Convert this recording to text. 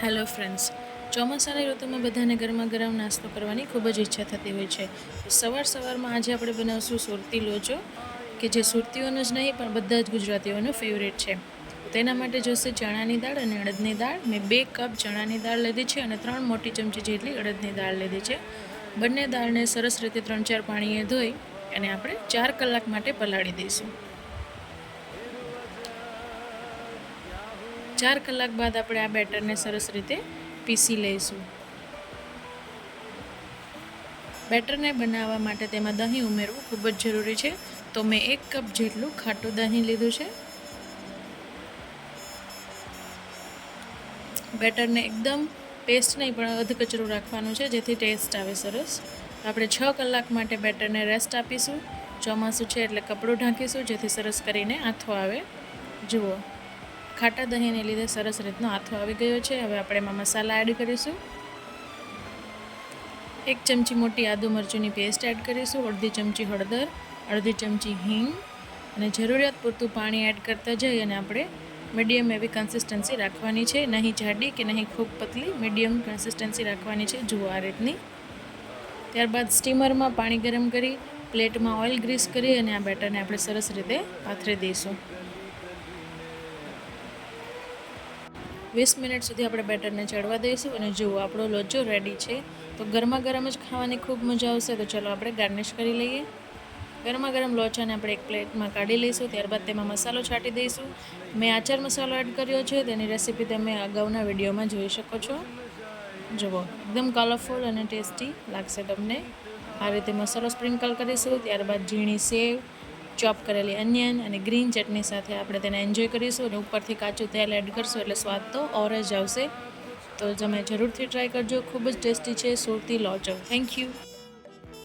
Hello friends, ચોમાસાની ઋતુમાં બધાને ગરમા ગરમ નાસ્તો કરવાની ખૂબ જ ઈચ્છા થતી હોય છે. તો સવારમાં આજે આપણે બનાવશું સુરતી લોચો, કે જે સુરતીઓનો જ નહીં પણ બધા જ ગુજરાતીઓનો ફેવરેટ છે. તો તેના માટે જોશે ચણાની દાળ અને અડદની દાળ. મેં 2 કપ ચણાની દાળ લીધી છે અને 3 મોટી ચમચી જેટલી અડદની દાળ લીધી છે. બંને દાળને સરસ રીતે 3-4 પાણીએ ધોઈ અને આપણે 4 કલાક માટે પલાળી દઈશું. 4 કલાક બાદ આપણે આ બેટરને સરસ રીતે પીસી લઈશું. બેટરને બનાવવા માટે તેમાં દહીં ઉમેરવું ખૂબ જ જરૂરી છે. તો મેં 1 કપ જેટલું ખાટું દહીં લીધું છે. બેટરને એકદમ પેસ્ટ નહીં પણ અધકચરું રાખવાનું છે, જેથી ટેસ્ટ આવે સરસ. આપણે 6 કલાક માટે બેટરને રેસ્ટ આપીશું. ચોમાસું છે એટલે કપડું ઢાંકીશું, જેથી સરસ કરીને આથો આવે. જુઓ, ખાટા દહીંને લીધે સરસ રીતનો આથો આવી ગયો છે. હવે આપણે એમાં મસાલા એડ કરીશું. 1 ચમચી મોટી આદુ મરચુંની પેસ્ટ એડ કરીશું, અડધી ચમચી હળદર, અડધી ચમચી હિંગ અને જરૂરિયાત પૂરતું પાણી એડ કરતા જઈ અને આપણે મીડિયમ એવી કન્સિસ્ટન્સી રાખવાની છે. નહીં જાડી કે નહીં ખૂબ પતલી, મીડિયમ કન્સિસ્ટન્સી રાખવાની છે. જુઓ આ રીતની. ત્યારબાદ સ્ટીમરમાં પાણી ગરમ કરી પ્લેટમાં ઓઇલ ગ્રીસ કરી અને આ બેટરને આપણે સરસ રીતે પાથરી દઈશું. 20 મિનિટ સુધી આપણે બેટરને ચડવા દઈશું અને જુઓ આપણો લોચો રેડી છે. તો ગરમા ગરમ જ ખાવાની ખૂબ મજા આવશે. તો ચલો આપણે ગાર્નિશ કરી લઈએ. ગરમા ગરમ લોચાને આપણે એક પ્લેટમાં કાઢી લઈશું. ત્યારબાદ તેમાં મસાલો છાંટી દઈશું. મેં આચાર મસાલો એડ કર્યો છે, તેની રેસીપી તમે અગાઉના વિડીયોમાં જોઈ શકો છો. જુઓ, એકદમ કલરફુલ અને ટેસ્ટી લાગશે તમને. આ રીતે મસાલો સ્પ્રિંકલ કરીશું. ત્યારબાદ ઝીણી સેવ, ચોપ કરેલી અનિયન અને ગ્રીન ચટણી સાથે આપણે તેને એન્જોય કરીશું અને ઉપરથી કાચું તેલ એડ કરશું એટલે સ્વાદ તો ઓર જ આવશે. તો તમે જરૂરથી ટ્રાય કરજો. ખૂબ જ ટેસ્ટી છે સુરતી લોચો. Thank you.